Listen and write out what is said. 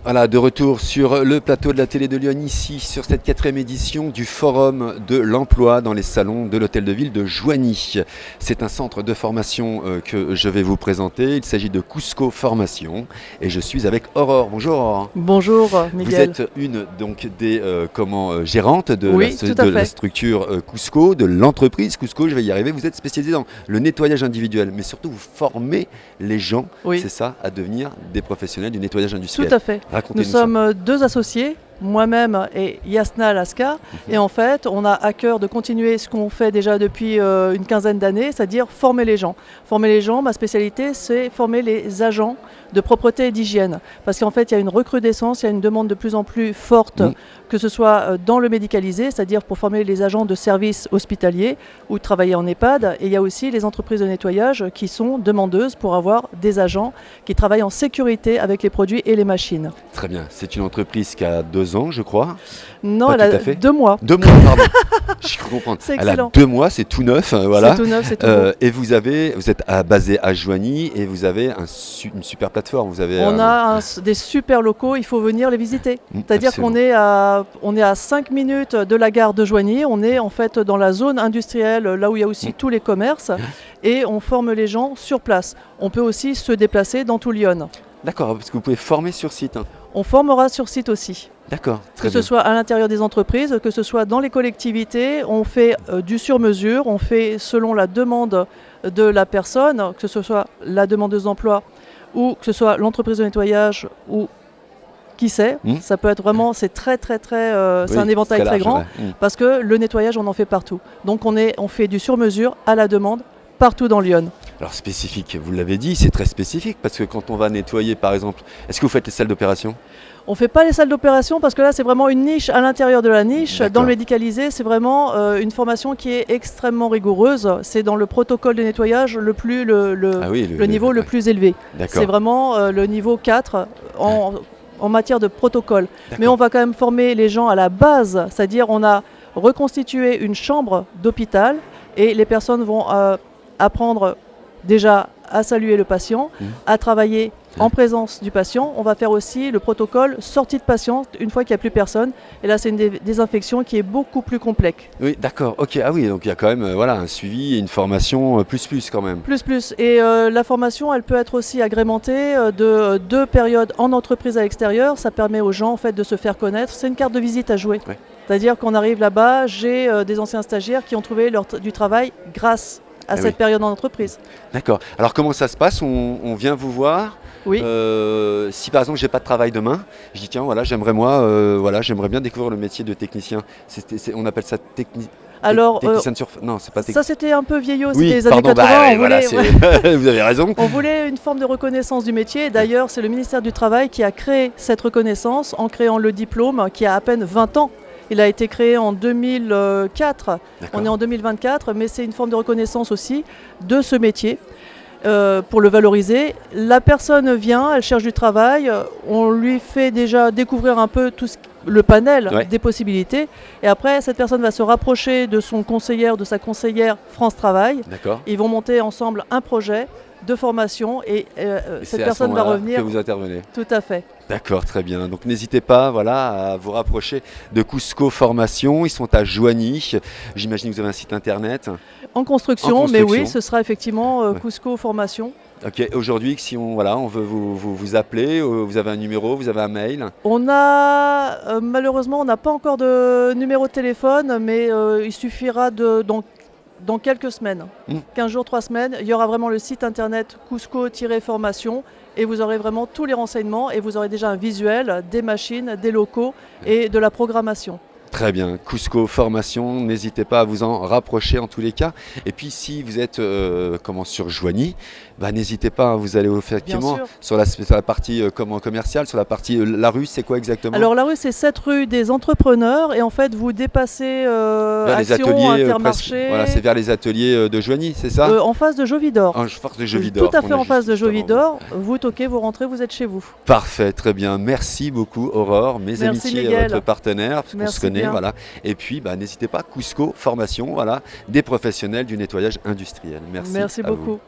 Voilà, de retour sur le plateau de la télé de Lyon, ici, sur cette 4e édition du Forum de l'emploi dans les salons de l'Hôtel de Ville de Joigny. C'est un centre de formation que je vais vous présenter. Il s'agit de Cusco Formation et je suis avec Aurore. Bonjour Aurore. Bonjour Miguel. Vous êtes une donc, des gérantes de, Oui, la structure Cusco, de l'entreprise Cusco, je vais y arriver. Vous êtes spécialisée dans le nettoyage individuel, mais surtout vous formez les gens, c'est ça, à devenir des professionnels du nettoyage industriel. Tout à fait. Nous sommes deux associés, moi-même et Yasna Laska, et en fait on a à cœur de continuer ce qu'on fait déjà depuis une quinzaine d'années, c'est-à-dire former les gens. Former les gens, ma spécialité c'est former les agents de propreté et d'hygiène, parce qu'en fait il y a une recrudescence, il y a une demande de plus en plus forte, que ce soit dans le médicalisé, c'est-à-dire pour former les agents de services hospitaliers ou travailler en EHPAD, et il y a aussi les entreprises de nettoyage qui sont demandeuses pour avoir des agents qui travaillent en sécurité avec les produits et les machines. Très bien, c'est une entreprise qui a 2 ans je crois. Non, elle a 2 mois. 2 mois, pardon. Je comprends. Elle a 2 mois, c'est tout neuf. Voilà. C'est tout neuf, c'est tout beau. Et vous êtes basé à Joigny et vous avez une super plateforme. On a des super locaux, il faut venir les visiter. C'est-à-dire qu'on est à 5 minutes de la gare de Joigny. On est en fait dans la zone industrielle, là où il y a aussi tous les commerces. Et on forme les gens sur place. On peut aussi se déplacer dans tout Lyon. D'accord, parce que vous pouvez former sur site. On formera sur site aussi. D'accord. Que ce soit à l'intérieur des entreprises, que ce soit dans les collectivités, on fait du sur-mesure, on fait selon la demande de la personne, que ce soit la demandeuse d'emploi ou que ce soit l'entreprise de nettoyage ou qui sait. Ça peut être vraiment, c'est c'est un éventail très grand parce que le nettoyage on en fait partout. Donc on fait du sur-mesure à la demande partout dans Lyon. Alors spécifique, vous l'avez dit, c'est très spécifique parce que quand on va nettoyer par exemple, est-ce que vous faites les salles d'opération ? On ne fait pas les salles d'opération parce que là c'est vraiment une niche à l'intérieur de la niche. Dans le médicalisé, c'est vraiment une formation qui est extrêmement rigoureuse. C'est dans le protocole de nettoyage le niveau le plus élevé. C'est vraiment le niveau 4 en matière de protocole. Mais on va quand même former les gens à la base, c'est-à-dire on a reconstitué une chambre d'hôpital et les personnes vont apprendre déjà à saluer le patient, à travailler en présence du patient. On va faire aussi le protocole sortie de patient une fois qu'il n'y a plus personne. Et là, c'est une désinfection qui est beaucoup plus complexe. Oui, d'accord. Ok. Ah oui, donc il y a quand même un suivi et une formation plus quand même. Plus. Et la formation, elle peut être aussi agrémentée de 2 périodes en entreprise à l'extérieur. Ça permet aux gens en fait de se faire connaître. C'est une carte de visite à jouer. Ouais. C'est-à-dire qu'on arrive là-bas, j'ai des anciens stagiaires qui ont trouvé du travail grâce à cette période en entreprise. D'accord. Alors comment ça se passe ? On vient vous voir. Oui. Si par exemple j'ai pas de travail demain, je dis tiens voilà j'aimerais bien découvrir le métier de technicien. On appelle ça technicien. Alors, non, c'est pas ça c'était un peu vieillot, oui, c'était les années 80. Vous avez raison. On voulait une forme de reconnaissance du métier. D'ailleurs, c'est le ministère du Travail qui a créé cette reconnaissance en créant le diplôme qui a à peine 20 ans. Il a été créé en 2004, on est en 2024, mais c'est une forme de reconnaissance aussi de ce métier pour le valoriser. La personne vient, elle cherche du travail, on lui fait déjà découvrir un peu le panel des possibilités, et après cette personne va se rapprocher de sa conseillère France Travail. Ils vont monter ensemble un projet de formation et cette personne va revenir. Que vous intervenez. Tout à fait. D'accord, très bien. Donc n'hésitez pas à vous rapprocher de Cusco Formation. Ils sont à Joigny. J'imagine que vous avez un site internet. En construction, mais oui, ce sera effectivement Cusco Formation. Ok, aujourd'hui, si on veut vous appeler, vous avez un numéro, vous avez un mail. Malheureusement, on n'a pas encore de numéro de téléphone, mais il suffira dans quelques semaines, 15 jours, 3 semaines, il y aura vraiment le site internet Cusco-formation et vous aurez vraiment tous les renseignements et vous aurez déjà un visuel des machines, des locaux et de la programmation. Très bien, Cusco Formation, n'hésitez pas à vous en rapprocher en tous les cas. Et puis si vous êtes sur Joigny, n'hésitez pas, vous allez effectivement sur la partie commerciale, sur la partie la rue, c'est quoi exactement ? Alors la rue c'est cette rue des entrepreneurs et en fait vous dépassez vers les ateliers, Intermarché. C'est vers les ateliers de Joigny, c'est ça ? En face de Jovidor. En face de Jovidor. Tout à fait en face de Jovidor. Vous toquez, vous rentrez, vous êtes chez vous. Parfait, très bien. Merci beaucoup Aurore, mes amitiés à votre partenaire, parce qu'on se connaît. Voilà. Et puis n'hésitez pas, Cusco Formation, des professionnels du nettoyage industriel. Merci beaucoup. Vous.